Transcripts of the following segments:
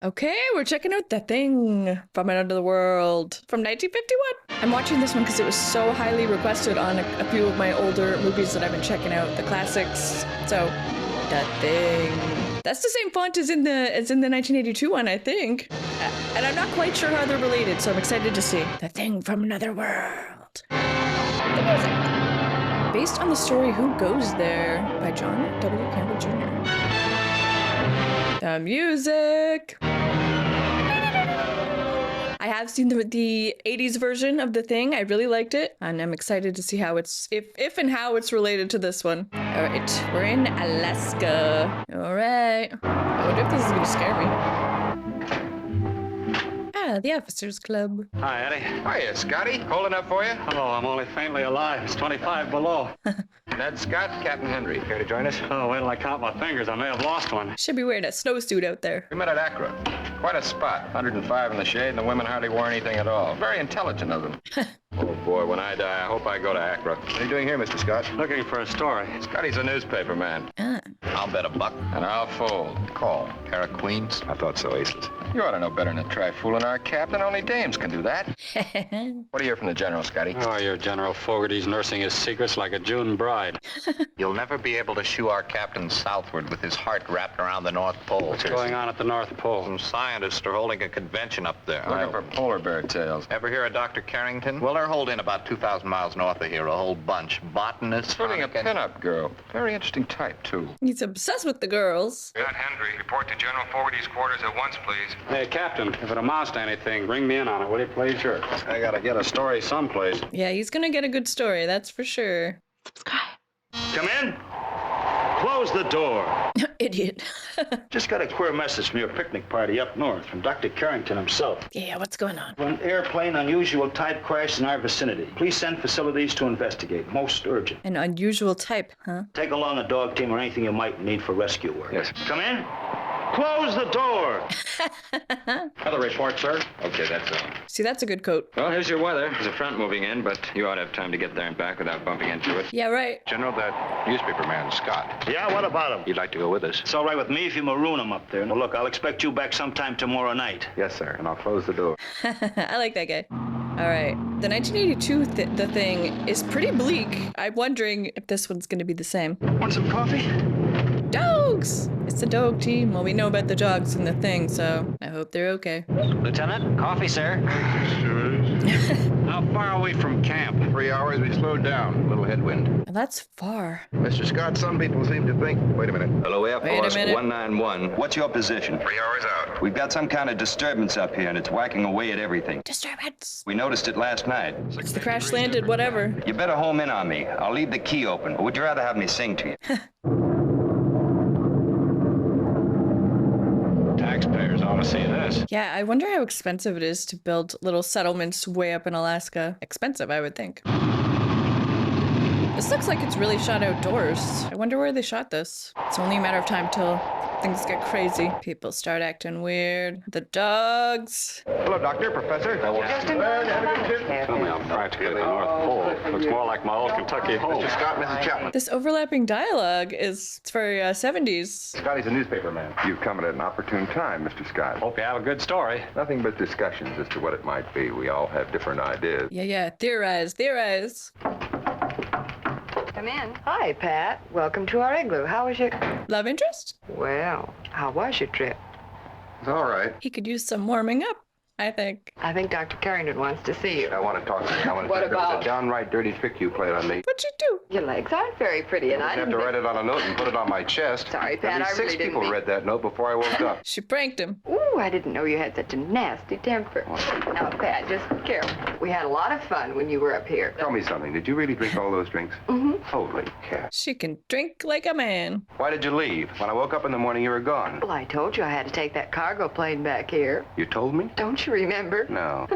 Okay, we're checking out The Thing from Another World from 1951. I'm watching this one because it was so highly requested on a few of my older movies that I've been checking out, the classics. So, The Thing. That's the same font as in the 1982 one, I think. And I'm not quite sure how they're related, so I'm excited to see. The Thing from Another World. The music. Based on the story Who Goes There by John W. Campbell Jr. The music. I have seen the 80s version of The Thing. I really liked it, and I'm excited to see how it's, if and how it's related to this one. All right, we're in Alaska. All right. I wonder if this is gonna scare me. Ah, the Officers Club. Hi, Eddie. Hiya, Scotty. Cold enough for you? Oh, I'm only faintly alive. It's 25 below. Ned Scott, Captain Henry. Care to join us? Oh, wait till I count my fingers. I may have lost one. Should be wearing a snowsuit out there. We met at Accra. Quite a spot. 105 in the shade, and the women hardly wore anything at all. Very intelligent of them. Oh, boy, when I die, I hope I go to Accra. What are you doing here, Mr. Scott? Looking for a story. Scotty's a newspaper man. Ah. I'll bet a buck. And I'll fold. Call. Pair of queens? I thought so, aceless. You ought to know better than to try fooling our captain. Only dames can do that. What do you hear from the general, Scotty? Oh, your General Fogarty's nursing his secrets like a June bride. You'll never be able to shoo our captain southward with his heart wrapped around the North Pole. What's going on at the North Pole? Some scientists are holding a convention up there. Looking for polar bear tails. Ever hear of Dr. Carrington? Well, they're holding about 2,000 miles north of here, a whole bunch. Botanists. Including a pinup girl. Very interesting type, too. He's obsessed with the girls. Scott Henry, report to General Fogarty's quarters at once, please. Hey, Captain, if it amounts to anything, bring me in on it, will you, please? Sure. I gotta get a story someplace. Yeah, he's gonna get a good story, that's for sure. Come in. Close the door. Idiot. Just got a queer message from your picnic party up north from Dr. Carrington himself. Yeah, what's going on? An airplane unusual type crash in our vicinity. Please send facilities to investigate. Most urgent. An unusual type, huh? Take along a dog team or anything you might need for rescue work. Yes. Come in. Close the door. Another report, sir? Okay, that's all. See, that's a good coat. Well, here's your weather. There's a front moving in, but you ought to have time to get there and back without bumping into it. Yeah, right. General, that newspaper man, Scott. Yeah, what about him? He'd like to go with us. It's all right with me if you maroon him up there. Well, look, I'll expect you back sometime tomorrow night. Yes, sir, and I'll close the door. I like that guy. All right. The 1982 The Thing is pretty bleak. I'm wondering if this one's going to be the same. Want some coffee? Dogs! It's the dog team. Well, we know about the dogs in The Thing, so I hope they're okay. Lieutenant, coffee, sir. How far are we from camp? 3 hours, we slowed down. A little headwind. Well, that's far. Mr. Scott, some people seem to think... Wait a minute. Hello, Air Wait a Force minute. 191. What's your position? 3 hours out. We've got some kind of disturbance up here, and it's whacking away at everything. Disturbance. We noticed it last night. It's the crash landed, whatever. You better home in on me. I'll leave the key open. Or would you rather have me sing to you? Taxpayers ought to see this. Yeah, I wonder how expensive it is to build little settlements way up in Alaska. Expensive, I would think. This looks like it's really shot outdoors. I wonder where they shot this. It's only a matter of time till things get crazy. People start acting weird. The dogs. Hello, Doctor, Professor. Tell me I'm practically at the North Pole. Looks more like my old Kentucky home. Mr. Scott, Mrs. Chapman. This overlapping dialogue it's very 70s. Scotty's a newspaper man. You've come at an opportune time, Mr. Scott. Hope you have a good story. Nothing but discussions as to what it might be. We all have different ideas. Yeah, theorize, theorize. Come in. Hi, Pat. Welcome to our igloo. How was your... Love interest? Well, how was your trip? It's all right. He could use some warming up, I think. I think Dr. Carrington wants to see you. I want to talk to you. I want to What say there was about? a downright dirty trick you played on me. What'd you do? Your legs aren't very pretty, and I I have didn't... to write it on a note and put it on my chest. Sorry, Pat, At least I really 6 didn't people mean- read that note before I woke up. She pranked him. Ooh, I didn't know you had such a nasty temper. Now, Pat, just careful. We had a lot of fun when you were up here. Tell me something. Did you really drink all those drinks? Mm-hmm. Holy cat. She can drink like a man. Why did you leave? When I woke up in the morning, you were gone. Well, I told you I had to take that cargo plane back here. You told me? Don't you remember? No.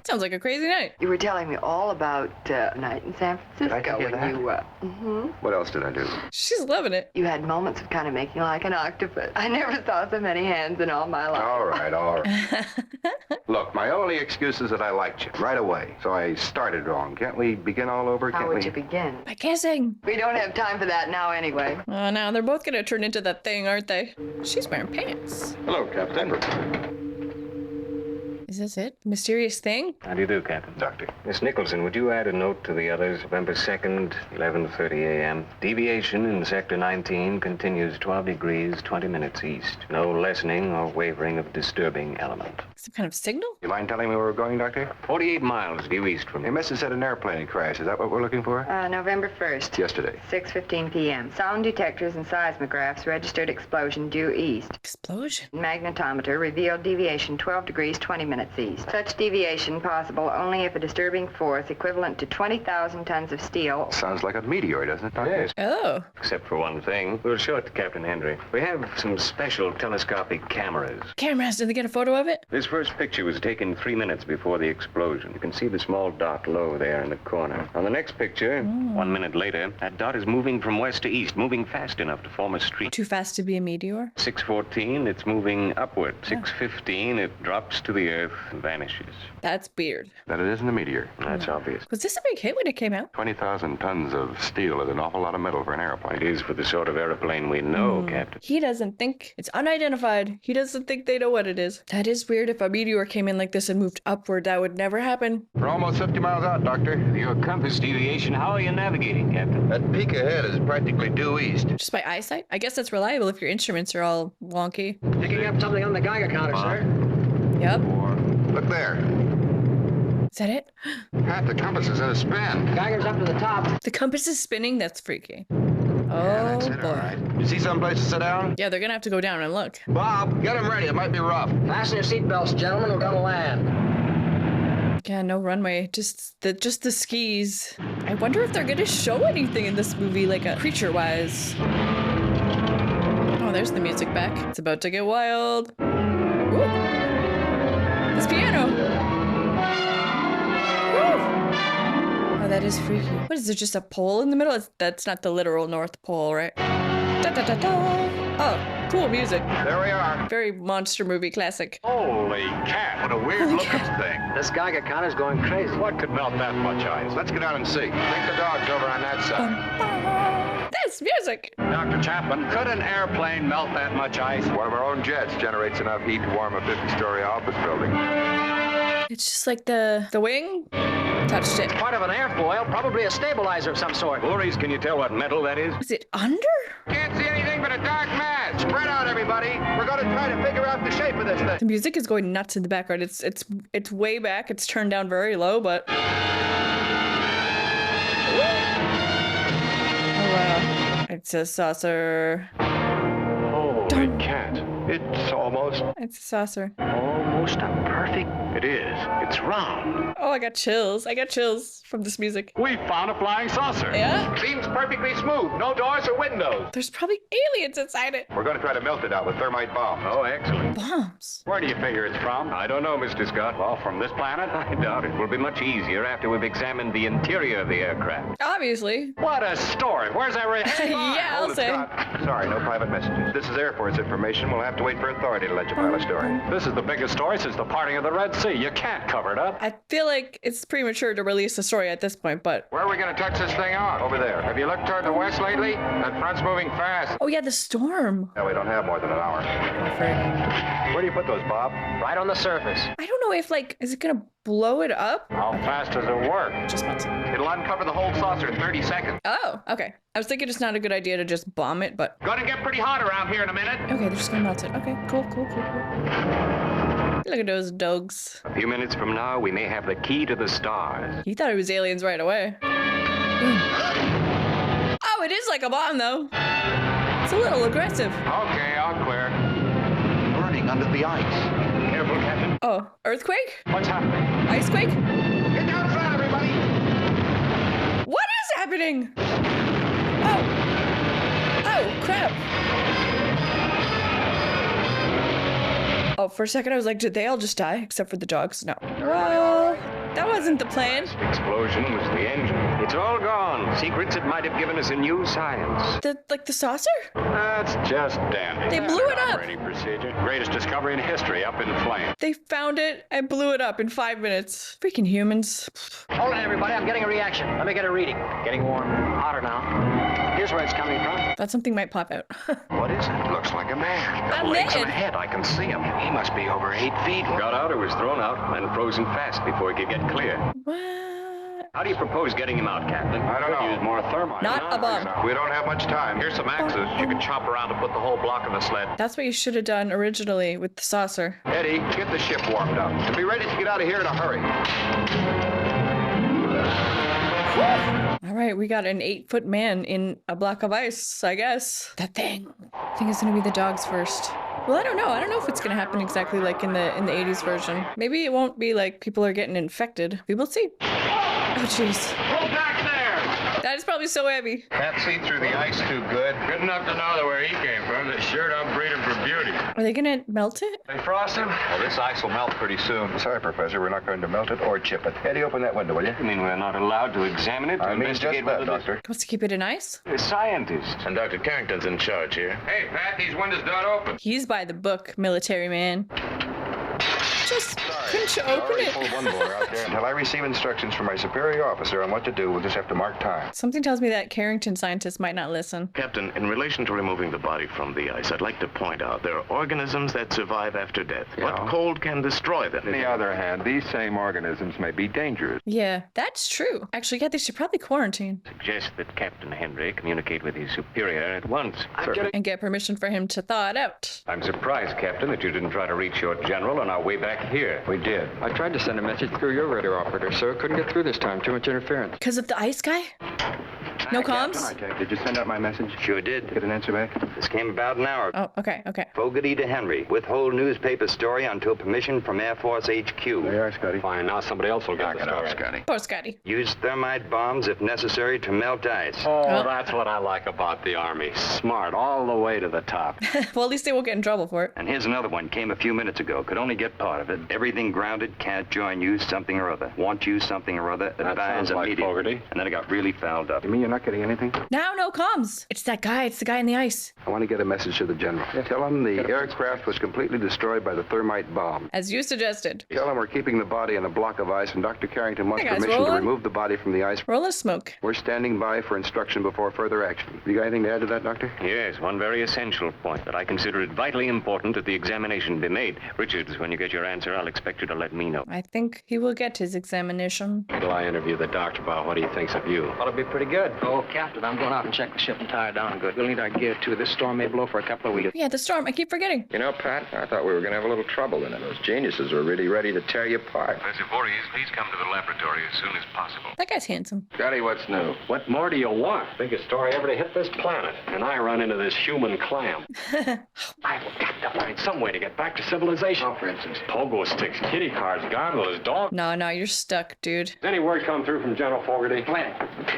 Sounds like a crazy night. You were telling me all about a night in San Francisco hear that? you, What else did I do? She's loving it. you had moments of kind of making like an octopus. I never saw so many hands in all my life. All right. Look, my only excuse is that I liked you right away. So I started wrong. Can't we begin all over? How Can't would we? you begin? By kissing. We don't have time for that now anyway. Oh, now they're both gonna turn into that thing, aren't they? She's wearing pants. Hello, Captain. Is this it? Mysterious thing? How do you do, Captain? Doctor. Miss Nicholson, would you add a note to the others? November 2nd, 11:30 a.m. Deviation in Sector 19 continues 12 degrees, 20 minutes east. No lessening or wavering of disturbing element. Some kind of signal? You mind telling me where we're going, Doctor? 48 miles due east from They here. must have said an airplane crash. Is that what we're looking for? November 1st. Yesterday. 6:15 p.m. Sound detectors and seismographs registered explosion due east. Explosion. Magnetometer revealed deviation 12 degrees 20 minutes east. Such deviation possible only if a disturbing force equivalent to 20,000 tons of steel. Sounds like a meteor, doesn't it, Doctor? Yes. Oh. Except for one thing. We'll show it to Captain Hendry. We have some special telescopic cameras. Cameras, did they get a photo of it? This first picture was taken 3 minutes before the explosion. You can see the small dot low there in the corner. On the next picture, 1 minute later, that dot is moving from west to east, moving fast enough to form a streak. Too fast to be a meteor? 6:14, it's moving upward. 6:15, it drops to the earth and vanishes. That's weird. That it isn't a meteor. That's obvious. Was this a big hit when it came out? 20,000 tons of steel is an awful lot of metal for an airplane. It is for the sort of airplane we know, Captain. He doesn't think it's unidentified. He doesn't think they know what it is. That is weird. If a meteor came in like this and moved upward, that would never happen. We're almost 50 miles out, Doctor. Your compass deviation, how are you navigating, Captain? That peak ahead is practically due east. Just by eyesight? I guess that's reliable if your instruments are all wonky. Picking up something on the Geiger counter, sir. Yep. Look there. Is that it? Pat, the compass is in a spin. Geiger's up to the top. The compass is spinning? That's freaky. Yeah, Oh, that's it, boy. all right. You see someplace to sit down? Yeah, they're gonna have to go down and look. Bob, get him ready. It might be rough. Fasten your seatbelts, gentlemen. We're gonna land. Yeah, no runway. Just the skis. I wonder if they're gonna show anything in this movie, like a creature-wise. Oh, there's the music back. It's about to get wild. Woo! This piano. Woo! Oh, that is freaky. What is there? Just a pole in the middle? That's not the literal North Pole, right? Da da da da. Oh, cool music. There we are. Very monster movie classic. Holy cat, what a weird looking thing. This Geiger counter's going crazy. What could melt that much ice? Let's get out and see. Take the dogs over on that side. That's music. Dr. Chapman, could an airplane melt that much ice? One of our own jets generates enough heat to warm a 50-story office building. It's just like the wing touched it. Part of an airfoil, probably a stabilizer of some sort. Maurice, can you tell what metal that is? Was it under? Can't see anything but a dark mass. Spread out, everybody. We're going to try to figure out the shape of this thing. The music is going nuts in the background. It's way back. It's turned down very low, but oh wow, it's a saucer. Holy cat. It's almost It's a saucer. Almost a perfect. It is. It's round. Oh, I got chills. I got chills from this music. We found a flying saucer. Yeah? Seems perfectly smooth. No doors or windows. There's probably aliens inside it. We're going to try to melt it out with thermite bombs. Oh, excellent. Bombs. Where do you figure it's from? I don't know, Mr. Scott. Well, from this planet? I doubt it. Will be much easier after we've examined the interior of the aircraft. Obviously. What a story. Where's that Yeah, I'll say. Sorry, no private messages. This is Air Force information. We'll have to wait for authority to let you file a story. This is the biggest story since the parting of the Red Sea. You can't cover it up. I feel like it's premature to release the story at this point, but Where are we going to touch this thing out? Over there. Have you looked toward the west lately? That front's moving fast. oh yeah, the storm. No, we don't have more than an hour. Where do you put those, Bob? Right on the surface. I don't know if is it gonna blow it up? How fast does it work? Just melts. It'll uncover the whole saucer in 30 seconds. Oh, okay. I was thinking it's not a good idea to just bomb it, but Gonna get pretty hot around here in a minute. okay, they're just gonna melt it. Okay, cool. Look at those dogs. A few minutes from now, we may have the key to the stars. You thought it was aliens right away. Oh, it is like a bomb though. It's a little aggressive. Okay, all clear. Burning under the ice. Careful, Captain. Oh, earthquake? What's happening? Icequake? Get down flat, everybody. What is happening? Oh, crap. Oh, for a second I was like, did they all just die? Except for the dogs? No. Well, That wasn't the plan. The explosion was the engine. It's all gone. Secrets that might have given us a new science. The saucer? That's just dandy. They blew it up. Operating procedure. Greatest discovery in history, up in flames. They found it and blew it up in 5 minutes. Freaking humans. Hold it, everybody. I'm getting a reaction. Let me get a reading. Getting warm. Hotter now. Here's where it's coming from. Thought something might pop out. What is it? Looks like a man. A Got legs and a man? head. I can see him. He must be over 8 feet. Got out or was thrown out and frozen fast before he could get clear. What? How do you propose getting him out, Captain? I don't know. Use more thermite. Not a bomb. We don't have much time. Here's some axes. You can chop around to put the whole block in the sled. That's what you should have done originally with the saucer. Eddie, get the ship warmed up. And be ready to get out of here in a hurry. All right, we got an 8-foot man in a block of ice, I guess. That thing. I think it's gonna be the dogs first. Well, I don't know. I don't know if it's gonna happen exactly like in the 80s version. Maybe it won't be like people are getting infected. We will see. Oh, jeez. Go back there! That is probably so heavy. Can't see through the ice too good. Good enough to know where he came from. They sure don't breed him for beauty. Are they gonna melt it? They frost him? Well, this ice will melt pretty soon. Sorry, Professor, we're not going to melt it or chip it. Eddie, open that window, will you? You mean we're not allowed to examine it? To I mean just investigate that, whether Doctor. Wants to keep it in ice? the scientist. And Dr. Carrington's in charge here. Hey, Pat, these windows don't open. He's by the book, military man. Just couldn't you open Already it? pulled one board out there. Until I receive instructions from my superior officer on what to do, we'll just have to mark time. Something tells me that Carrington scientists might not listen. Captain, in relation to removing the body from the ice, I'd like to point out there are organisms that survive after death, but cold can destroy them. On the other hand, these same organisms may be dangerous. Yeah, that's true. Actually, yeah, they should probably quarantine Suggest that Captain Henry communicate with his superior at once. and get permission for him to thaw it out. I'm surprised, Captain, that you didn't try to reach your general on our way back here. We did. I tried to send a message through your radio operator, sir. Couldn't get through this time. Too much interference. Because of the ice guy? No comms? Did you send out my message? Sure did. Get an answer back? This came about an hour ago. Oh, okay. Fogarty to Henry. Withhold newspaper story until permission from Air Force HQ. There you are, Scotty. Fine, now somebody else will get the story. Scotty. Poor Scotty. Use thermite bombs if necessary to melt ice. Oh, Well- that's what I like about the Army. Smart all the way to the top. Well, at least they won't get in trouble for it. And here's another one. Came a few minutes ago. Could only get part of it. Everything grounded. Can't join you. Something or other. Want you. Something or other. That Advise sounds like immediately. Fogarty. And then it got really fouled up. You mean you're not getting anything? Now, no comms. It's that guy. It's the guy in the ice. I want to get a message to the general. Tell him the aircraft was completely destroyed by the thermite bomb. As you suggested. Tell him we're keeping the body in a block of ice, and Dr. Carrington wants Hey, guys, permission to rolling? remove the body from the ice. Roll a smoke. We're standing by for instruction before further action. You got anything to add to that, Doctor? Yes, one very essential point that I consider it vitally important that the examination be made. Richards, when you get your answer, I'll expect you to let me know. I think he will get his examination. Till I interview the doctor about what he thinks of you. Ought to be pretty good. Oh, Captain, I'm going out and check the ship and tie it down good. We'll need our gear, too. This storm may blow for a couple of weeks. Yeah, the storm. I keep forgetting. You know, Pat, I thought we were going to have a little trouble in it. Those geniuses were really ready to tear you apart. Professor Voorhees, please come to the laboratory as soon as possible. That guy's handsome. Scotty, what's new? What more do you want? Biggest story ever to hit this planet. And I run into this human clam. I've got to find some way to get back to civilization. Oh, for instance. Pogo sticks, kitty cars, gondolas, dogs. No, you're stuck, dude. Has any word come through from General Fogarty?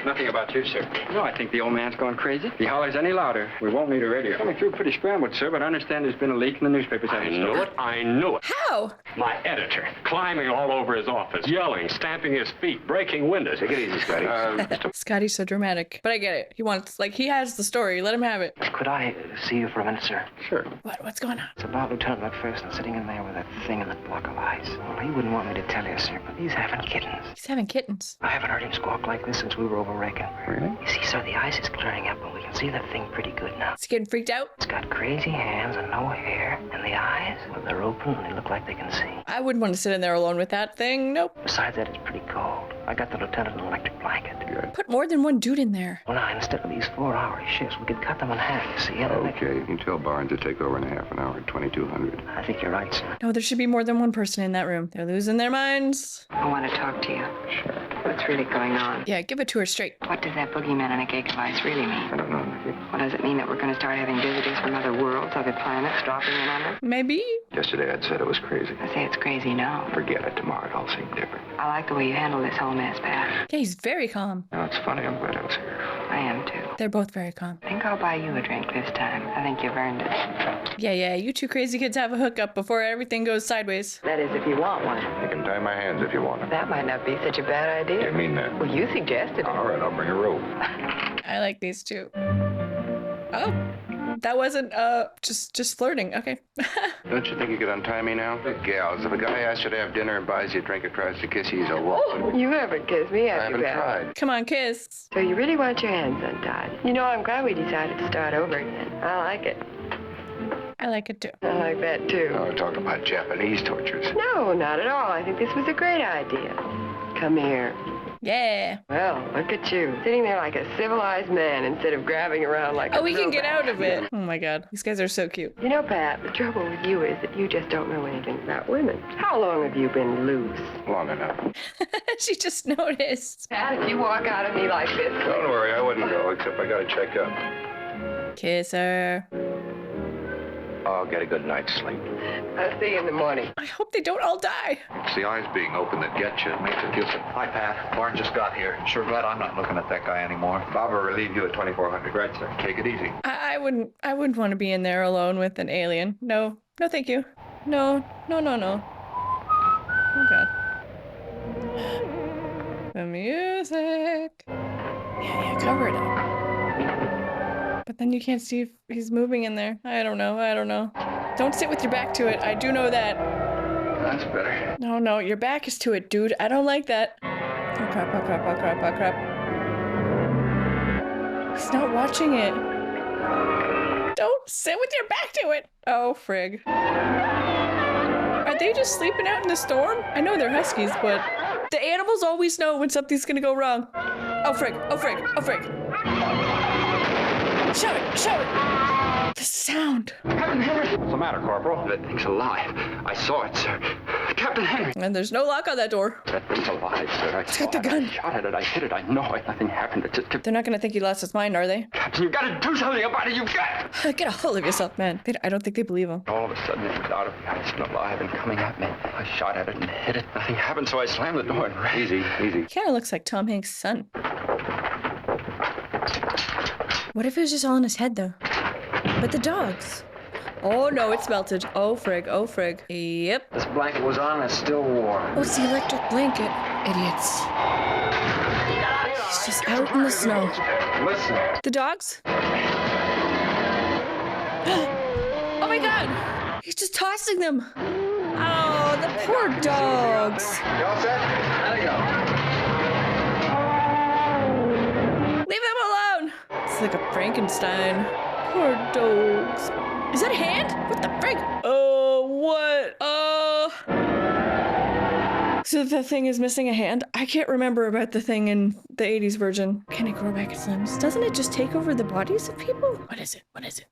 Nothing about you, sir. No, I think the old man's going crazy. If he hollers any louder, we won't need a radio. Coming through pretty scrambled, sir, but I understand there's been a leak in the newspapers. I knew it. I knew it. How? My editor, climbing all over his office, yelling, stamping his feet, breaking windows. Take it easy, Scotty. Scotty's so dramatic. But I get it. He wants, he has the story. Let him have it. Could I see you for a minute, sir? Sure. What's going on? It's about Lieutenant McPherson sitting in there with that thing in the block of ice. Well, he wouldn't want me to tell you, sir, but he's having kittens. He's having kittens. I haven't heard him squawk like this since we were over Reagan. Really? You see, sir, the ice is clearing up, and we can see that thing pretty good now. Is he getting freaked out? It's got crazy hands and no hair, and the eyes, well, they're open and they look like they can see. I wouldn't want to sit in there alone with that thing. Nope. Besides that, it's pretty cold. I got the lieutenant an electric blanket. Put more than one dude in there. Well, now, instead of these 4-hour shifts, we could cut them in half, you see? And then Okay, you can tell Barnes to take over in a half an hour at 2200. I think you're right, sir. No, there should be more than one person in that room. They're losing their minds. I want to talk to you. Sure. What's really going on? Yeah, give it to her straight. What does that boogeyman in a cake of ice really mean? I don't know, Nicky. What does it mean that we're going to start having visitors from other worlds, other planets dropping in on us? Maybe. Yesterday I'd said it was crazy. I say it's crazy now. Forget it. Tomorrow it all seemed different. I like the way you handle this whole mess, Pat. Yeah, he's very calm. Now, it's funny. I'm glad I was here. I am too. They're both very calm. I think I'll buy you a drink this time. I think you've earned it. Yeah, you two crazy kids have a hookup before everything goes sideways. That is, if you want one. You can tie my hands if you want them. That might not be such a bad idea. You mean that? Well, you suggested it. All right, I'll bring a rope. I like these two. Oh, that wasn't, just flirting. Okay. Don't you think you could untie me now? Gals, if a guy asks you to have dinner and buys you a drink or tries to kiss you, he's a wolf. You haven't kissed me, have I you, haven't Beth? tried. Come on, kiss. So you really want your hands untied? You know, I'm glad we decided to start over again. I like it. I like it too. I like that, too. Oh, we're talking about Japanese tortures. No, not at all. I think this was a great idea. Come here. Yeah. Well, look at you. Sitting there like a civilized man instead of grabbing around like a Oh, we can get throwback. out of it. Oh my god. These guys are so cute. You know, Pat, the trouble with you is that you just don't know anything about women. How long have you been loose? Long enough. She just noticed. Pat, if you walk out of me like this... Don't worry, I wouldn't go, except I gotta check up. Kiss her. I'll get a good night's sleep. I'll see you in the morning. I hope they don't all die. It's the eyes being open that get you. It makes it feel so... Hi, Pat. Barn just got here. Sure glad I'm not looking at that guy anymore. Bob will relieve you at 2400. Right, sir. Take it easy. I wouldn't want to be in there alone with an alien. No, thank you. No. Oh god. The music. Yeah, cover it up. But then you can't see if he's moving in there. I don't know. Don't sit with your back to it. I do know that. That's better. No, your back is to it, dude. I don't like that. Oh crap. He's not watching it. Don't sit with your back to it. Oh, frig. Are they just sleeping out in the storm? I know they're huskies, but the animals always know when something's gonna go wrong. Oh, frig. Show it! The sound. Captain Henry! What's the matter, Corporal? That thing's alive. I saw it, sir. Captain Henry! And there's no lock on that door. That thing's alive, sir. It's got the gun. I shot at it. I hit it. I know it. Nothing happened. It's just... They're not gonna think he lost his mind, are they? Captain, you gotta do something about it. You got... Get a hold of yourself, man. I don't think they believe him. All of a sudden, it was out of the ice and alive and coming at me. I shot at it and hit it. Nothing happened, so I slammed the door and ran. Easy. He kind of looks like Tom Hanks' son. What if it was just all in his head, though? But the dogs. Oh no, it's melted. Oh frig. Yep. This blanket was on and it's still warm. Oh, it's the electric blanket. Idiots. He's just out in the snow. Listen. The dogs? Oh my god! He's just tossing them. Oh, the poor dogs. You all set? There you go. Leave them alone! It's like a Frankenstein. Poor dogs. Is that a hand? What the frig? Oh, what? So the thing is missing a hand? I can't remember about the thing in the 80s version. Can it grow back its limbs? Doesn't it just take over the bodies of people? What is it?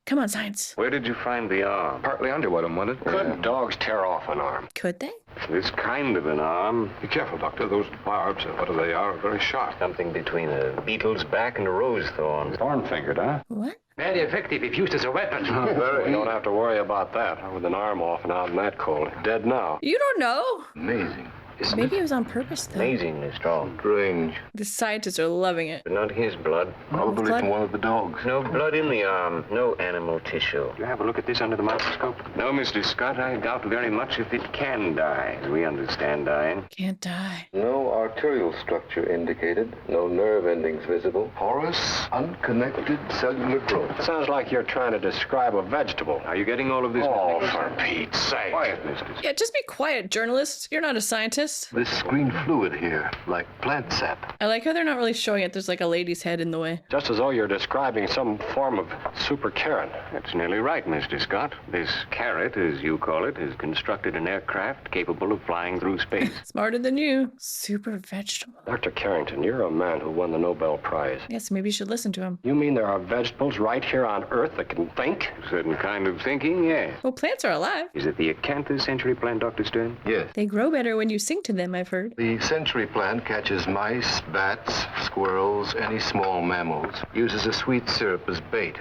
Come on, science. Where did you find the arm? Partly underwater, wasn't it? Couldn't dogs tear off an arm? Could they? This kind of an arm. Be careful, Doctor. Those barbs, whatever they are very sharp. Something between a beetle's back and a rose thorn. Thorn-fingered, huh? What? Very effective if used as a weapon. Very. You don't have to worry about that. With an arm off and out in that cold. Dead now. You don't know. Amazing. Maybe it was on purpose, though. Amazingly strong. Strange. The scientists are loving it. But not his blood. Probably blood? from one of the dogs. No blood in the arm. No animal tissue. You have a look at this under the microscope? No, Mr. Scott. I doubt very much if it can die, as we understand dying. Can't die. No arterial structure indicated. No nerve endings visible. Porous, unconnected cellular growth. Sounds like you're trying to describe a vegetable. Are you getting all of this? Oh, for Pete's sake. Quiet, Mr. Scott. Yeah, just be quiet, journalist. You're not a scientist. This green fluid here, like plant sap. I like how they're not really showing it. There's like a lady's head in the way. Just as though you're describing some form of super carrot. That's nearly right, Mr. Scott. This carrot, as you call it, is constructed an aircraft capable of flying through space. Smarter than you. Super vegetable. Dr. Carrington, you're a man who won the Nobel Prize. Yes, maybe you should listen to him. You mean there are vegetables right here on Earth that can think? A certain kind of thinking, yes. Well, plants are alive. Is it the acanthus century plant, Dr. Stern? Yes. They grow better when you sing to them, I've heard. The century plant catches mice, bats, squirrels, any small mammals. Uses a sweet syrup as bait.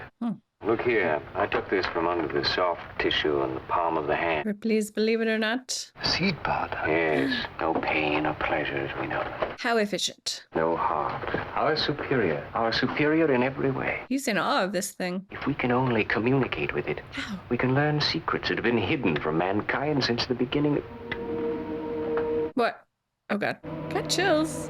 Look here. I took this from under the soft tissue in the palm of the hand. Or please believe it or not. Seed pod. Yes. No pain or pleasures, we know. How efficient. No heart. Our superior. Our superior in every way. He's in awe of this thing. If we can only communicate with it, How? we can learn secrets that have been hidden from mankind since the beginning of... What? Oh god. Got chills.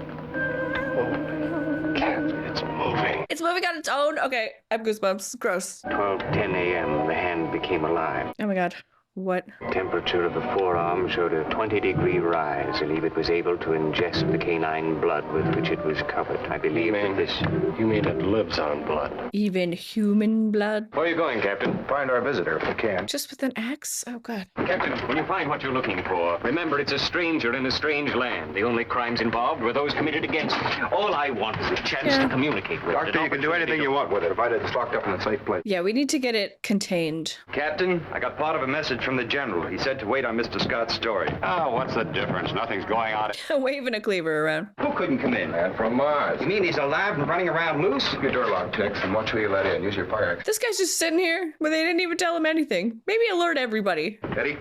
It's moving. It's moving on its own. Okay, I have goosebumps. Gross. 12:10 a.m. The hand became alive. Oh my god. What? Temperature of the forearm showed a 20-degree rise, and it was able to ingest the canine blood with which it was covered. I believe that this... You mean it lives on blood? Even human blood? Where are you going, Captain? Find our visitor if we can. Just with an axe? Oh god. Captain, when you find what you're looking for, remember it's a stranger in a strange land. The only crimes involved were those committed against him. All I want is a chance to communicate with it. Doctor, you can do anything you want with it, provided it's locked up in a safe place. Yeah, we need to get it contained. Captain, I got part of a message from the general. He said to wait on Mr. Scott's story. Oh, what's the difference? Nothing's going on. Waving a cleaver around. Who couldn't come in? Man from Mars. You mean he's alive and running around loose? Keep your door locked, Tex, and watch who you let in. Use your fire axe. This guy's just sitting here where they didn't even tell him anything. Maybe alert everybody. Eddie?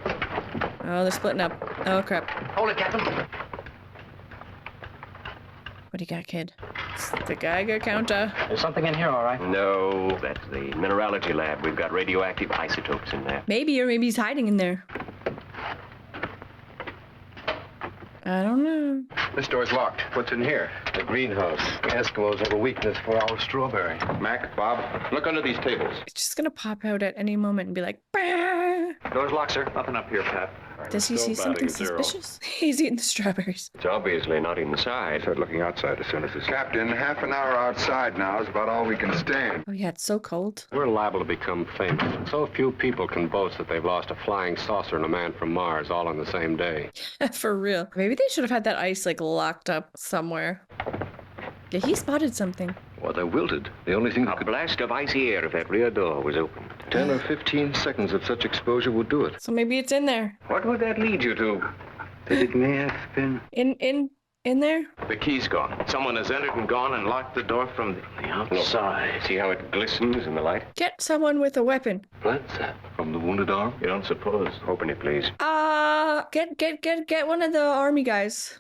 Oh, they're splitting up. Oh crap. Hold it, Captain. What do you got, kid? It's the Geiger counter. There's something in here, all right. No, that's the mineralogy lab. We've got radioactive isotopes in there. Maybe, or maybe he's hiding in there. I don't know. This door's locked. What's in here? The greenhouse. Eskimos have a weakness for our strawberry. Mac, Bob, look under these tables. It's just gonna pop out at any moment and be like, bah! Door's locked, sir. Nothing up here, Pat. Does he see something suspicious? He's eating the strawberries. It's obviously not inside. Start looking outside as soon as this... Captain, half an hour outside now is about all we can stand. Oh yeah, it's so cold. We're liable to become famous. So few people can boast that they've lost a flying saucer and a man from Mars all on the same day. For real. Maybe they should have had that ice like locked up somewhere. Yeah, he spotted something. Well, they're wilted. The only thing... A blast of icy air if that rear door was open. 10 or 15 seconds of such exposure would do it. So maybe it's in there. What would that lead you to? That it may have been... In there? The key's gone. Someone has entered and gone and locked the door from the outside. Look, see how it glistens in the light? Get someone with a weapon. What's that? From the wounded arm? You don't suppose? Open it, please. Get one of the army guys.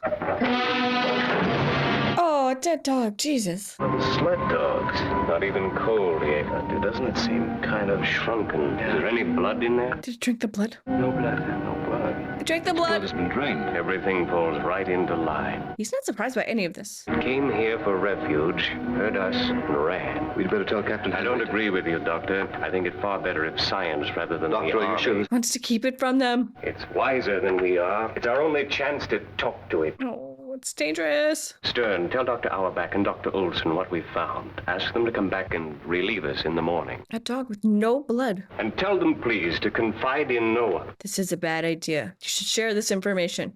Oh, dead dog, Jesus. Sled dogs. Not even cold yet. Doesn't it seem kind of shrunken? Is there any blood in there? Did it drink the blood? No blood. No blood. It drank the Blood blood. has been drained. Everything falls right into line. He's not surprised by any of this. It came here for refuge, heard us, and ran. We'd better tell Captain... I don't agree with you, Doctor. I think it far better if science rather than Doctor, the you army. shouldn't. Wants to keep it from them. It's wiser than we are. It's our only chance to talk to it. Oh, it's dangerous. Stern, tell Dr. Auerbach and Dr. Olson what we found. Ask them to come back and relieve us in the morning. A dog with no blood. And tell them, please, to confide in no one. This is a bad idea. You should share this information.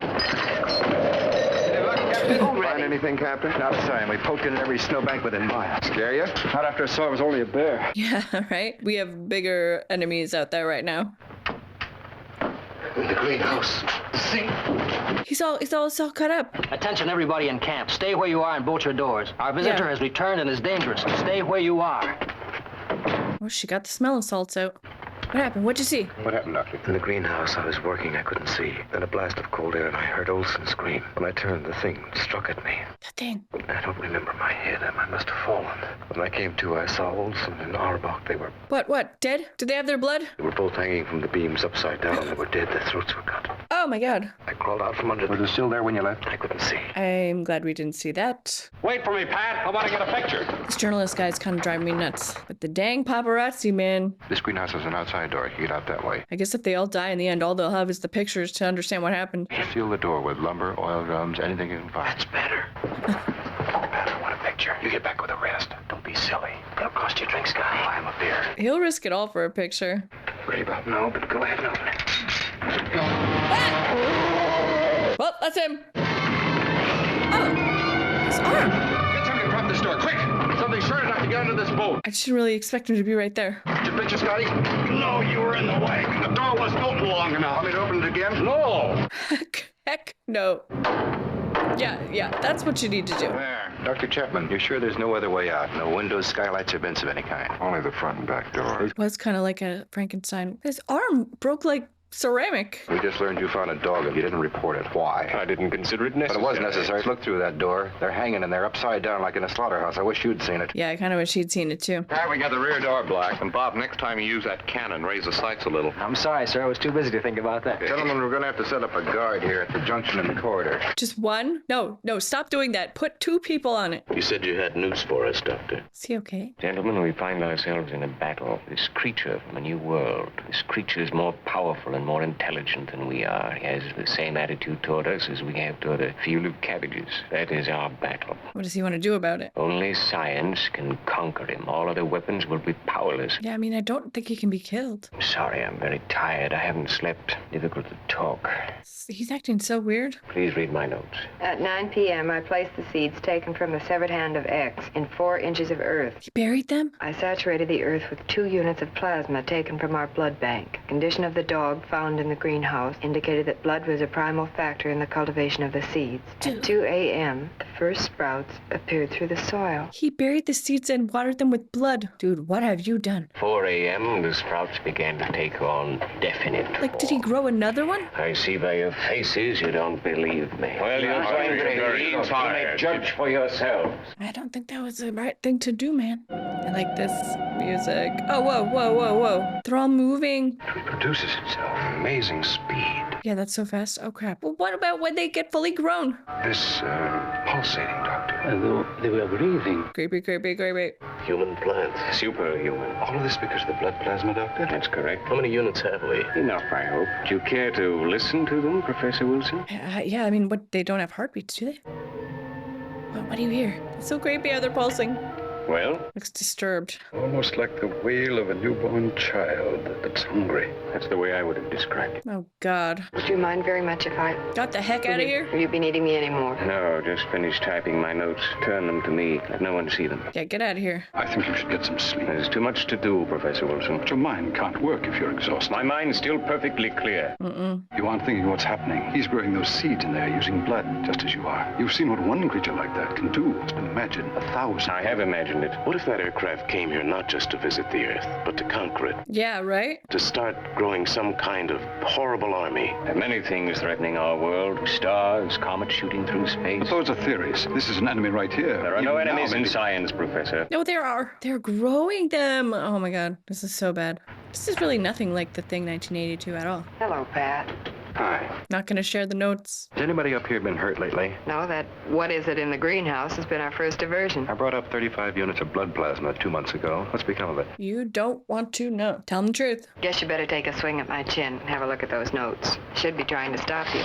Find anything, Captain? Not a sign. We poked it in every snowbank within miles. Scare you? Not after I saw it was only a bear. Yeah, right? We have bigger enemies out there right now. In the greenhouse. See? He's all cut up. Attention, everybody in camp. Stay where you are and bolt your doors. Our visitor has returned and is dangerous. Stay where you are. Oh, she got the smelling salts out. What happened? What'd you see? What happened, Doctor? In the greenhouse, I was working. I couldn't see. Then a blast of cold air, and I heard Olson scream. When I turned, the thing struck at me. That thing. I don't remember my head. I must have fallen. When I came to, I saw Olson and Auerbach. They were What? Dead? Did they have their blood? both hanging from the beams upside down. They were dead. Their throats were cut. Oh my god. I crawled out from under. Was it still there when you left? I couldn't see. I'm glad we didn't see that. Wait for me, Pat. How about I get a picture? This journalist guy's kind of driving me nuts. But the dang paparazzi, man. This greenhouse has an outside door. You get out that way. I guess if they all die in the end, all they'll have is the pictures to understand what happened. Seal the door with lumber, oil drums, anything you can find. That's better. Pat, I want a picture. You get back with the rest. Don't be silly. It'll cost you drinks, guy. Buy him a beer. He'll risk it all for a picture. Ready about no, but go ahead and open it. Ah! Well, that's him. Oh, his arm. Get somebody to prop this door, quick! Something short enough to get under this boat. I didn't really expect him to be right there. Did you picture, Scotty? No, you were in the way. The door wasn't open long enough. Want me to open it again? No! Heck no. Yeah, that's what you need to do. There. Dr. Chapman, you're sure there's no other way out? No windows, skylights, or vents of any kind? Only the front and back door. It was kind of like a Frankenstein. His arm broke like ceramic. We just learned you found a dog and you didn't report it. Why? I didn't consider it necessary. But it was necessary. Look through that door. They're hanging in there upside down like in a slaughterhouse. I wish you'd seen it. Yeah, I kind of wish he'd seen it too. All right, we got the rear door blocked. And Bob, next time you use that cannon, raise the sights a little. I'm sorry, sir. I was too busy to think about that. Gentlemen, we're going to have to set up a guard here at the junction in the corridor. Just one? No, stop doing that. Put 2 people on it. You said you had news for us, Doctor. Is he okay? Gentlemen, we find ourselves in a battle. This creature from a new world. This creature is more powerful and more intelligent than we are. He has the same attitude toward us as we have toward a field of cabbages. That is our battle. What does he want to do about it? Only science can conquer him. All other weapons will be powerless. Yeah, I mean, I don't think he can be killed. I'm sorry, I'm very tired. I haven't slept. Difficult to talk. He's acting so weird. Please read my notes. At 9 p.m., I placed the seeds taken from the severed hand of X in 4 inches of earth. He buried them? I saturated the earth with 2 units of plasma taken from our blood bank. Condition of the dog found in the greenhouse indicated that blood was a primal factor in the cultivation of the seeds. At 2 a.m., the first sprouts appeared through the soil. He buried the seeds and watered them with blood. Dude, what have you done? 4 a.m., the sprouts began to take on definite form. Like, did he grow another one? I see by your faces you don't believe me. Well, you're going to need to make judge for yourselves. I don't think that was the right thing to do, man. I like this music. Oh, whoa. They're all moving. It reproduces itself. Amazing speed. Yeah, that's so fast. Oh, crap. Well, what about when they get fully grown? This, pulsating, Doctor. They were breathing. Creepy. Human plants. Superhuman. All of this because of the blood plasma, Doctor? That's correct. How many units have we? Enough, I hope. Do you care to listen to them, Professor Wilson? Yeah, I mean, they don't have heartbeats, do they? What do you hear? It's so creepy how they're pulsing. Well? Looks disturbed. Almost like the wail of a newborn child that's hungry. That's the way I would have described it. Oh, God. Would you mind very much if I... Got the heck out of here? Will you be needing me anymore? No, just finished typing my notes. Turn them to me. Let no one see them. Yeah, get out of here. I think you should get some sleep. There's too much to do, Professor Wilson. But your mind can't work if you're exhausted. My mind's still perfectly clear. You aren't thinking what's happening. He's growing those seeds in there using blood, just as you are. You've seen what one creature like that can do. Imagine 1,000. I have imagined it. What if that aircraft came here not just to visit the Earth, but to conquer it? Yeah, right? To start growing some kind of horrible army? There are many things threatening our world. Stars, comets shooting through space. But those are theories. This is an enemy right here. There are no enemies in science, Professor. No, there are. They're growing them. Oh, my God. This is so bad. This is really nothing like The Thing 1982 at all. Hello, Pat. Hi. Not gonna share the notes. Has anybody up here been hurt lately? No, that what is it in the greenhouse has been our first diversion. I brought up 35 units of blood plasma 2 months ago. What's become of it? You don't want to know. Tell them the truth. Guess you better take a swing at my chin and have a look at those notes. Should be trying to stop you.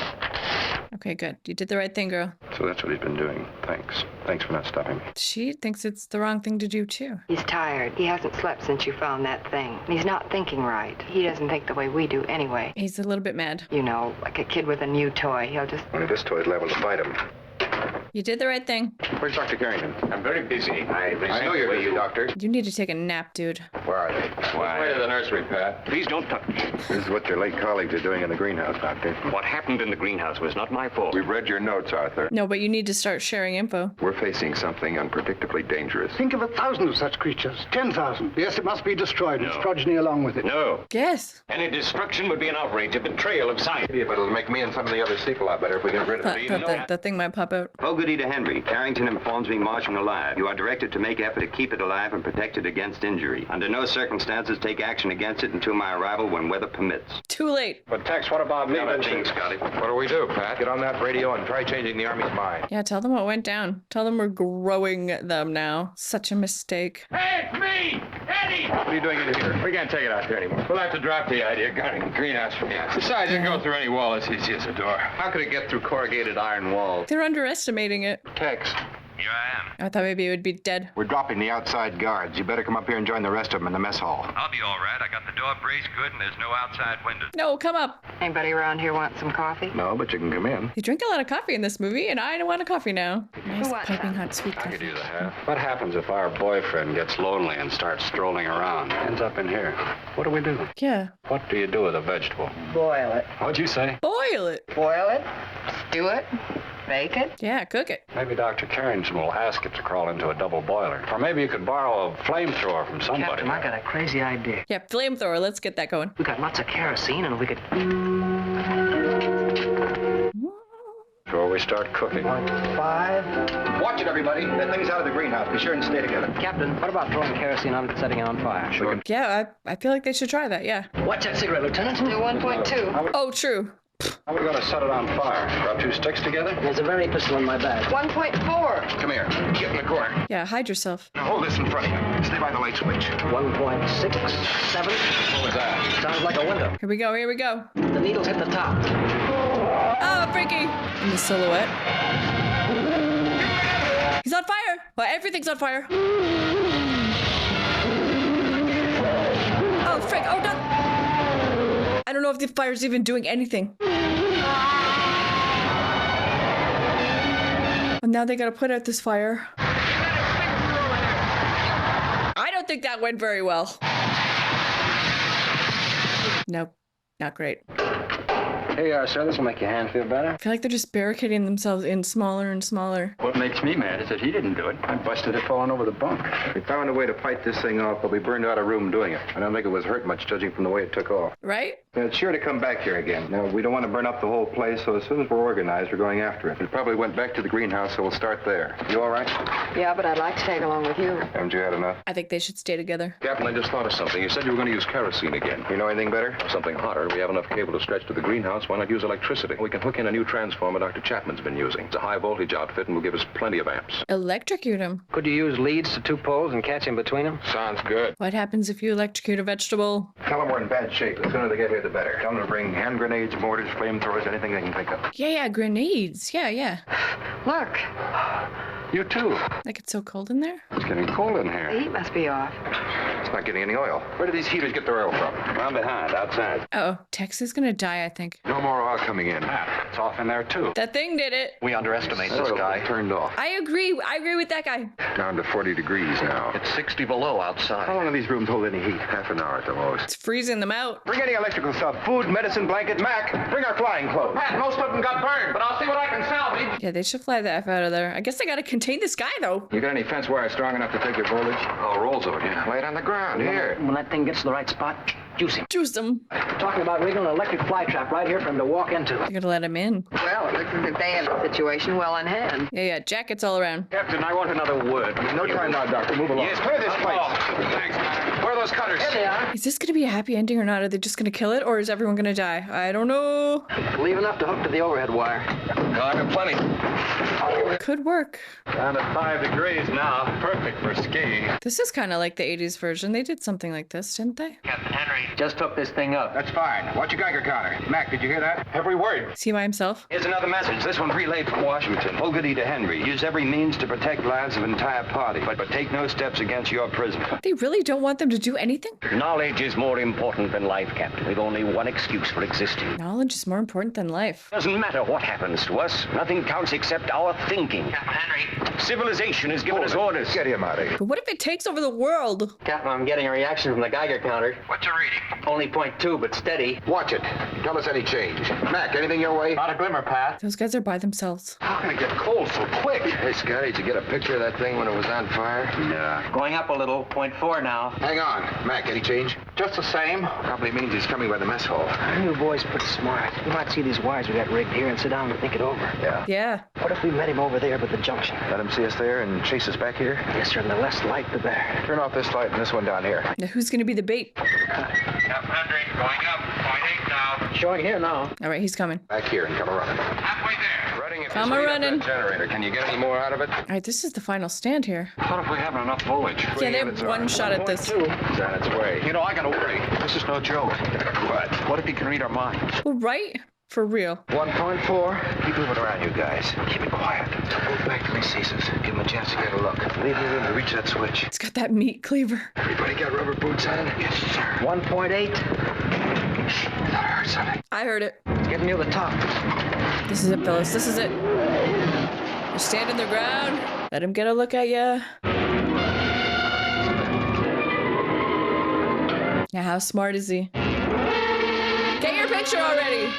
Okay, good. You did the right thing, girl. So that's what he's been doing. Thanks. Thanks for not stopping me. She thinks it's the wrong thing to do, too. He's tired. He hasn't slept since you found that thing. He's not thinking right. He doesn't think the way we do anyway. He's a little bit mad. You know, like a kid with a new toy. He'll just... Only this toy's liable to bite him. You did the right thing. Where's Dr. Carrington? I'm very busy. I know you're busy, Doctor. You need to take a nap, dude. Where are they? Why? Way to the nursery, Pat. Please don't touch me. This is what your late colleagues are doing in the greenhouse, Doctor. What happened in the greenhouse was not my fault. We've read your notes, Arthur. No, but you need to start sharing info. We're facing something unpredictably dangerous. Think of 1,000 of such creatures. 10,000. Yes, it must be destroyed. No. Its progeny along with it. No. Yes. Any destruction would be an outrage, a betrayal of science. Yeah, but it'll make me and some of the others sleep a lot better if we get rid of it. That thing might pop out. Fogarty to Henry. Carrington informs me Martian alive. You are directed to make effort to keep it alive and protect it against injury. Under no circumstances take action against it until my arrival when weather permits. Too late. But Tex, what about me? Scotty. What do we do, Pat? Get on that radio and try changing the Army's mind. Yeah, tell them what went down. Tell them we're growing them now. Such a mistake. Hey, it's me! Eddie! What are you doing in here? We can't take it out there anymore. We'll have to drop the idea of guarding the greenhouse. Besides, it can go through any wall as easy as a door. How could it get through corrugated iron walls? They're underestimating it. Tex, Here I am. I thought maybe it would be dead. we're dropping the outside guards. You better come up here and join the rest of them in the mess hall. I'll be all right. I got the door braced good and there's no outside windows. No, come up. Anybody around here want some coffee? No, but you can come in. You drink a lot of coffee in this movie, and I don't want a coffee now. Nice Who wants piping some? hot sweet I could coffee. use a half. What happens if our boyfriend gets lonely and starts strolling around? Ends up in here. What do we do? Yeah. What do you do with a vegetable? Boil it. What'd you say? Boil it. Boil it. Stew it. Bake it? Yeah, cook it. Maybe Dr. Carrington will ask it to crawl into a double boiler. Or maybe you could borrow a flamethrower from somebody. Captain, I got a crazy idea. Yeah, flamethrower. Let's get that going. We got lots of kerosene, and we could... Before we start cooking. 5. Watch it, everybody. That thing's out of the greenhouse. Be sure and stay together. Captain, what about throwing kerosene on it and setting it on fire? Sure. Yeah, I feel like they should try that, yeah. Watch that cigarette, Lieutenant. Do 1.2. Oh, true. How are we going to set it on fire? Rub 2 sticks together? There's a very pistol in my bag. 1.4. Come here. Get in the corner. Yeah, hide yourself. Now hold this in front of you. Stay by the light switch. 1.6, 7. What was that? Sounds like a window. Here we go, here we go. The needles hit the top. Oh, freaky! In the silhouette. He's on fire! Well, everything's on fire. Oh, frick! Oh, no! I don't know if the fire's even doing anything. And now they gotta put out this fire. I don't think that went very well. Nope, not great. Here you are, sir. This will make your hand feel better. I feel like they're just barricading themselves in smaller and smaller. What makes me mad is that he didn't do it. I busted it falling over the bunk. We found a way to fight this thing off, but we burned out a room doing it. I don't think it was hurt much, judging from the way it took off. Right? It's sure to come back here again. Now, we don't want to burn up the whole place, so as soon as we're organized, we're going after it. It probably went back to the greenhouse, so we'll start there. You all right? Yeah, but I'd like to tag along with you. Haven't you had enough? I think they should stay together. Captain, I just thought of something. You said you were going to use kerosene again. You know anything better? Something hotter. We have enough cable to stretch to the greenhouse. Why not use electricity? We can hook in a new transformer Dr. Chapman's been using. It's a high voltage outfit and will give us plenty of amps. Electrocute him. Could you use leads to 2 poles and catch him between them? Sounds good. What happens if you electrocute a vegetable? Tell them we're in bad shape. The sooner they get here, the better. Tell them to bring hand grenades, mortars, flamethrowers, anything they can think of. Yeah, grenades. Yeah. Look, You too. Like it's so cold in there? It's getting cold in the here. heat must be off. It's not getting any oil. Where do these heaters get their oil from? Round behind, outside. Uh-oh, Tex is gonna die, I think. No more oil coming in. It's off in there, too. That thing did it. We underestimate this Oil guy. turned off. I agree with that guy. Down to 40 degrees now. It's 60 below outside. How long do these rooms hold any heat? Half an hour at the most. It's freezing them out. Bring any electrical stuff. Food, medicine, blanket. Mac, bring our flying clothes. Pat, most of them got burned, but I'll see what I can salvage. Yeah, they should fly the F out of there. I guess they gotta contain this guy, though. You got any fence wire strong enough to take your voltage? Oh, rolls of it, yeah. Lay it on the ground, here. When that thing gets to the right spot, juice him. Juice him. Talking about rigging an electric fly trap right here for him to walk into. You gotta let him in. Well, it looks as if they have the situation well in hand. Yeah, jackets all around. Captain, I want another word. No time now, Doctor. Move along. Yes, clear this place. Thanks, man. Where are those cutters? Here they are. Is this gonna be a happy ending or not? Are they just gonna kill it, or is everyone gonna die? I don't know. Leave enough to hook to the overhead wire. No, I got plenty. Could work. Down at 5 degrees now. Perfect for skiing. This is kind of like the 80s version. They did something like this, didn't they? Captain Henry just took this thing up. That's fine. Watch your Geiger counter. Mac, did you hear that? Every word. Is he by himself? Here's another message. This one's relayed from Washington. Fogarty to Henry. Use every means to protect lives of entire party, but take no steps against your prisoner. They really don't want them to do anything? Knowledge is more important than life, Captain. We've only one excuse for existing. Knowledge is more important than life. Doesn't matter what happens to us. Nothing counts except our thinking. Captain Henry. Civilization has given us orders. Get him out of here. But what if it takes over the world? Captain, I'm getting a reaction from the Geiger counter. What's your reading? Only 0.2, but steady. Watch it. Tell us any change. Mac, anything your way? Not a glimmer, Pat. Those guys are by themselves. How can it get cold so quick? Hey, Scotty, did you get a picture of that thing when it was on fire? Nah. Going up a little, 0.4 now. Hang on. Mac, any change? Just the same. Probably means he's coming by the mess hall. Our new boy's pretty smart. He might see these wires we got rigged here and sit down and think it over. Yeah. What if we met him over there by the junction? Let him see us there and chase us back here? Yes, sir, and the less light, the better. Turn off this light and this one down here. Now who's gonna be the bait? Captain Henry, going up. 0.8 now. Showing here now. All right, he's coming. Back here and come running. Halfway there. Running if Come you speed up running. that generator. Can you get any more out of it? All right, this is the final stand here. What if we haven't enough voltage? Yeah, they have one shot at this. It's on its way. You know, I gotta worry. This is no joke. What? What if he can read our minds? Well, right? For real. 1.4. Keep moving around, you guys. Keep it quiet. Don't move back till he sees us. Give him a chance to get a look. Leave me room to reach that switch. It's got that meat cleaver. Everybody got rubber boots on? Yes, sir. 1.8. That hurts, honey. I heard it. It's getting near the top. This is it, fellas. This is it. You're standing their ground. Let him get a look at ya. Now, how smart is he? Get your picture already.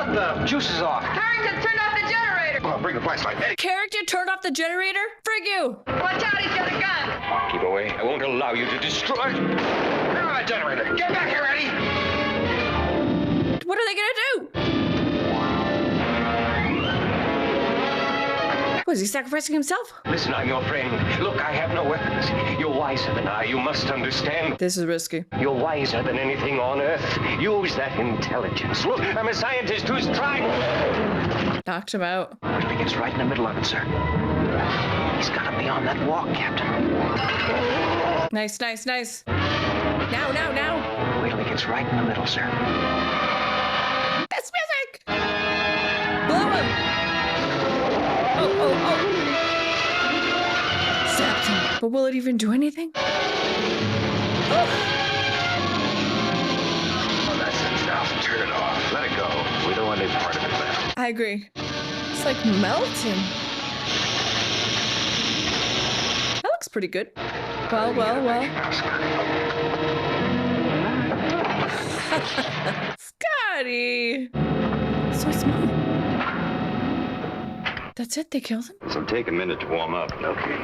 What the? Juice is off. Harrington, turn off the generator. Well, bring the flashlight. Eddie. Character turned off the generator? Frig you! Watch out, he's got a gun. Keep away. I won't allow you to destroy. Turn on that generator. Get back here, Eddie. What are they gonna do? Was he sacrificing himself? Listen, I'm your friend. Look, I have no weapons. You're wiser than I. You must understand. This is risky. You're wiser than anything on Earth. Use that intelligence. Look, I'm a scientist who's trying. Knocked him out. Really gets right in the middle of it, sir. He's got to be on that walk, Captain. Nice, nice, nice. Now, now, now. Wait till he gets right in the middle, sir. That's music! Blow him! Oh. Zapped him. But will it even do anything? Oh, That's it now. Turn it off. Let it go. We don't want any part of it left. I agree. It's like melting. That looks pretty good. Well. Scotty! So small. That's it? They killed him? So take a minute to warm up. Okay.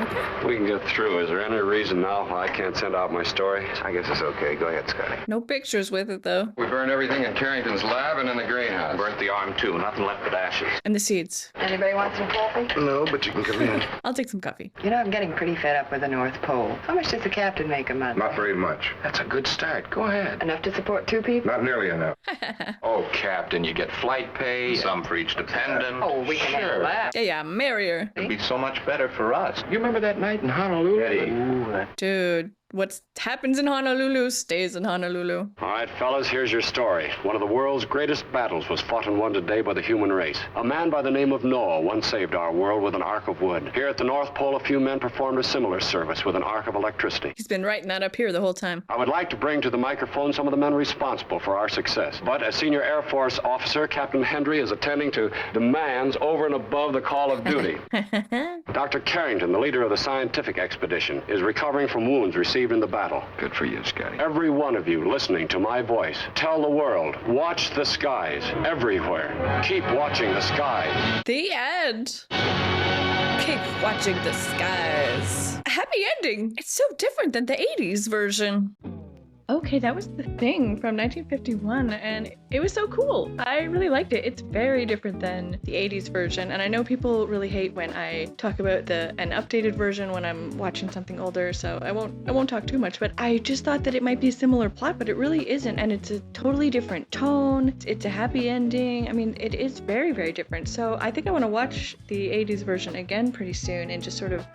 We can get through. Is there any reason now why I can't send out my story? I guess it's okay. Go ahead, Scotty. No pictures with it, though. We burned everything in Carrington's lab and in the greenhouse. Burnt the arm, too. Nothing left but ashes. And the seeds. Anybody want some coffee? No, but you can come in. I'll take some coffee. You know, I'm getting pretty fed up with the North Pole. How much does the captain make a month? Not very much. That's a good start. Go ahead. Enough to support 2 people? Not nearly enough. Oh, Captain, you get flight pay, some for each dependent. Oh, we can handle that. Yeah, marry her. It'd be so much better for us. You remember that night in Honolulu? Eddie. Dude, what happens in Honolulu stays in Honolulu. All right, fellas, here's your story. One of the world's greatest battles was fought and won today by the human race. A man by the name of Noah once saved our world with an ark of wood. Here at the North Pole, a few men performed a similar service with an ark of electricity. He's been writing that up here the whole time. I would like to bring to the microphone some of the men responsible for our success. But as Senior Air Force Officer, Captain Hendry is attending to demands over and above the call of duty. Dr. Carrington, the leader of the scientific expedition, is recovering from wounds received in the battle. Good for you, Scotty. Every one of you listening to my voice, tell the world, watch the skies everywhere. Keep watching the skies. The end. Keep watching the skies. A happy ending. It's so different than the 80s version. Okay, that was The Thing from 1951, and it was so cool. I really liked it. It's very different than the 80s version, and I know people really hate when I talk about an updated version when I'm watching something older, so I won't talk too much, but I just thought that it might be a similar plot, but it really isn't, and it's a totally different tone. It's a happy ending. I mean, it is very, very different, so I think I want to watch the 80s version again pretty soon and just sort of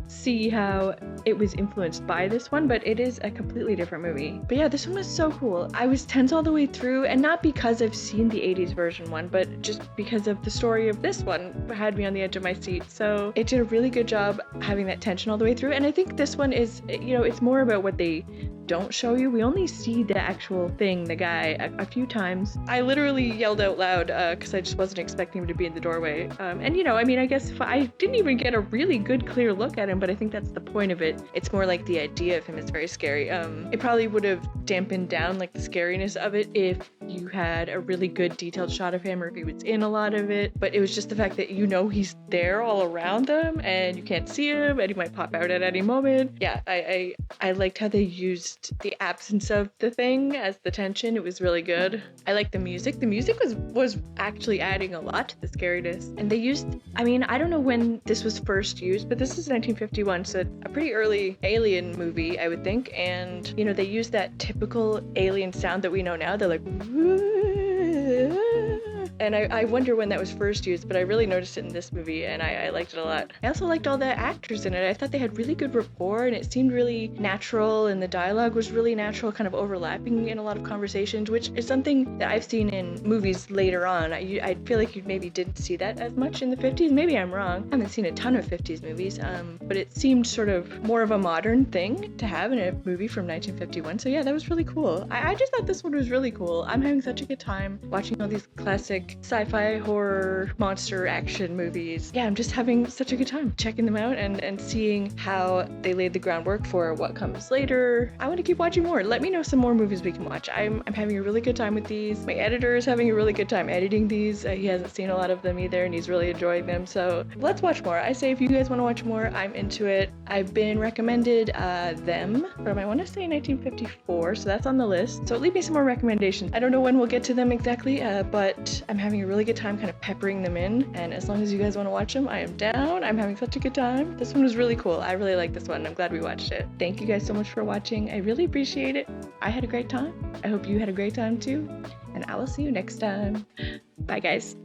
see how it was influenced by this one, but it is a completely different movie. But yeah, this one was so cool. I was tense all the way through, and not because I've seen the 80s version one, but just because of the story of this one had me on the edge of my seat. So it did a really good job having that tension all the way through, and I think this one is, you know, it's more about what they don't show you. We only see the actual thing, the guy, a few times. I literally yelled out loud because I just wasn't expecting him to be in the doorway. And you know, I mean, I guess if I didn't even get a really good, clear look at him, but I think that's the point of it. It's more like the idea of him is very scary. It probably would have dampened down like the scariness of it if you had a really good detailed shot of him or if he was in a lot of it. But it was just the fact that you know he's there all around them and you can't see him and he might pop out at any moment. Yeah, I liked how they used the absence of the thing as the tension. It was really good. I liked the music. The music was actually adding a lot to the scariness. And they used, I mean, I don't know when this was first used, but this is 1951, so a pretty early Alien movie, I would think. And, you know, they used that typical Alien sound that we know now. They're like, and I wonder when that was first used, but I really noticed it in this movie, and I liked it a lot. I also liked all the actors in it. I thought they had really good rapport, and it seemed really natural, and the dialogue was really natural, kind of overlapping in a lot of conversations, which is something that I've seen in movies later on. I feel like you maybe didn't see that as much in the 50s. Maybe I'm wrong. I haven't seen a ton of 50s movies, but it seemed sort of more of a modern thing to have in a movie from 1951. So yeah, that was really cool. I just thought this one was really cool. I'm having such a good time watching all these classic like sci-fi, horror, monster action movies. Yeah, I'm just having such a good time checking them out and seeing how they laid the groundwork for what comes later. I want to keep watching more. Let me know some more movies we can watch. I'm having a really good time with these. My editor is having a really good time editing these. He hasn't seen a lot of them either, and he's really enjoying them. So let's watch more. I say if you guys want to watch more, I'm into it. I've been recommended Them from, I want to say, 1954, so that's on the list. So leave me some more recommendations. I don't know when we'll get to them exactly, but I'm having a really good time kind of peppering them in, and as long as you guys want to watch them, I am down. I'm having such a good time. This one was really cool. I really like this one. I'm glad we watched it. Thank you guys so much for watching. I really appreciate it. I had a great time. I hope you had a great time too, and I will see you next time. Bye guys.